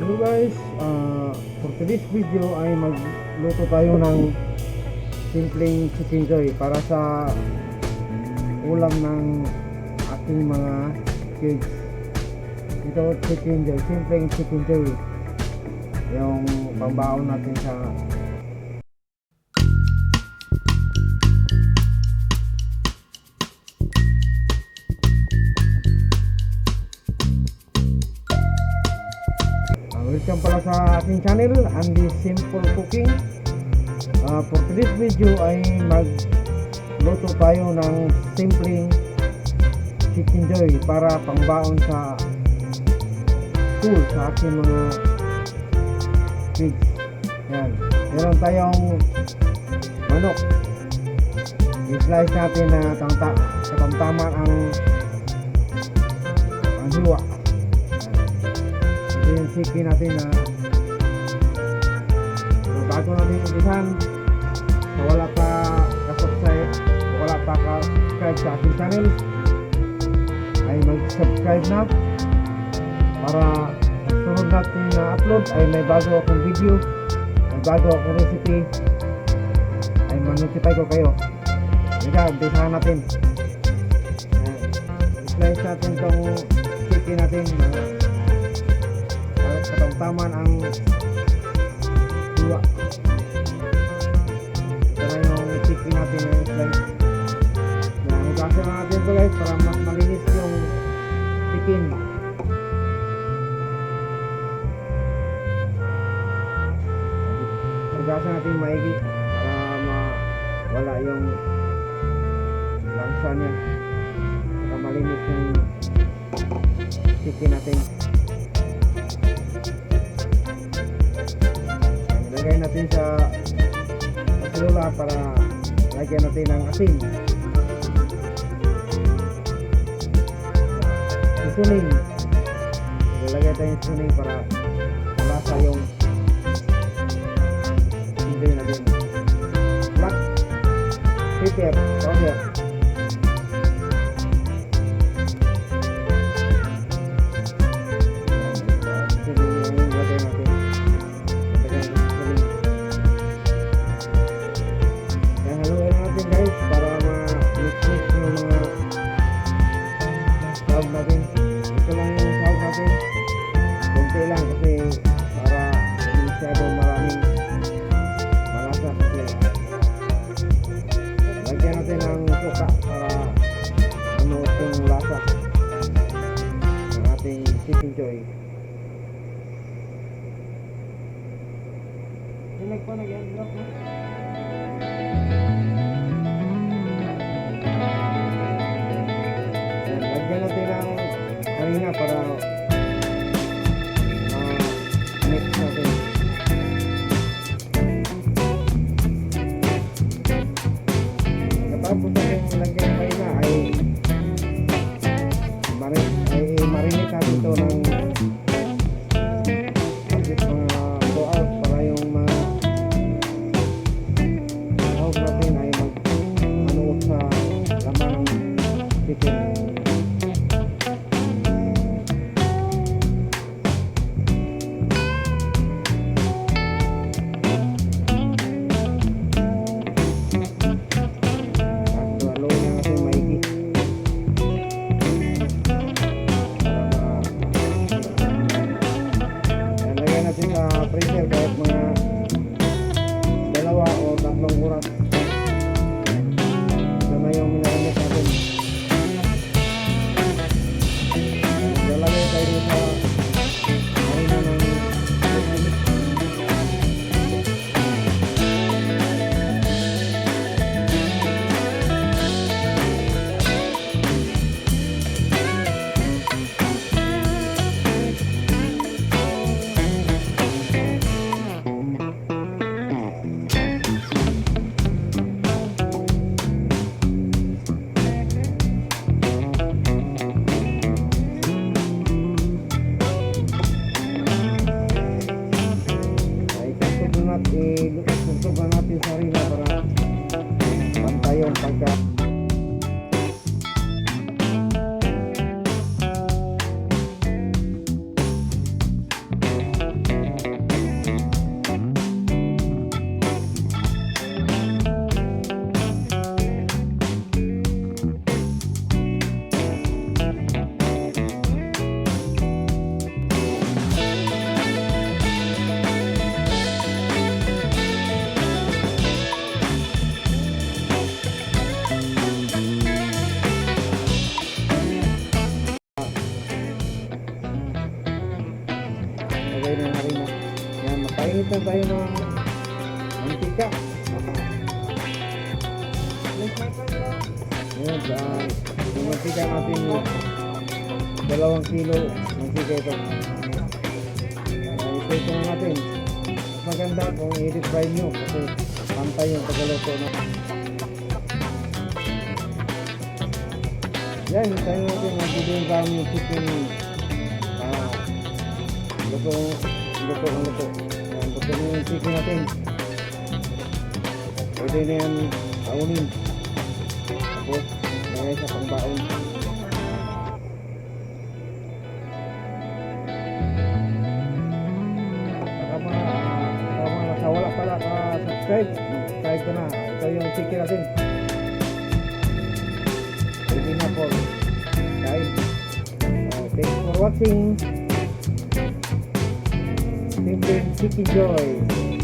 Hello guys, for today's video ay magluto tayo ng simpleng chicken joy para sa ulam ng ating mga kids. Ito chicken joy, simpleng chicken joy, yung pambaon natin sa welcome pala sa aking channel, Andy Simple Cooking. For today's video ay magluto tayo ng simpleng chicken joy para pangbaon sa school sa aking mga kids. Yan. Meron tayong manok. I-slice natin na katamtaman ang hiwa. Ito yung chicken natin na bago natin umpisan. Wala pa ka-subscribe sa aking channel ay mag-subscribe na para sunod natin na upload ay may bago akong video, may bago akong recipe ay ma-notify ko kayo. Kaya umpisahan natin. I-slice natin itong chicken natin katamtaman ang hiwa. Ito na yung chicken natin yung slice. Hugasan na natin ito guys para mas malinis yung chicken. Hugasan natin maigi para mawala yung lansa niya, para malinis yung chicken natin. Lagay natin sa kasilula para lagyan natin ng asin. Susuning. Lagay tayo yung susuning para malasa yung hindi natin. Black pepper, powder. Natin. Ito lang yung sahog natin. Kunti lang kasi para masyadong maraming malasa kasi lagyan natin ng suka para manuot yung lasa ng ating chicken joy. Dilag pa nag-endrop na. Lagyan natin ng harina para mix natin. Tapos natin lagyan ng harina ay marinate natin ito ng mga 2 hours para yung mga sahog natin ay mag-anuot sa laman ng chicken. Lagay na yung harina. Yan, mapainit na tayo ng mantika. Yan, yung mantika natin 2 kilo mantika ito. Ito na natin. Mas maganda kung i-deep fry nyo kasi pantay yung pagkaluto na. Yan, tayo natin magiging kami yung chicken. Luto. Yan, luto na yung chicken natin. Pwede na yan kaunin. Tapos, lagay sa pangbaon. Sa wala pala ka-subscribe, subscribe ka na. Ito yung chicken natin. Pwede na po. Guys, thanks for watching. Simple Chicken Joy.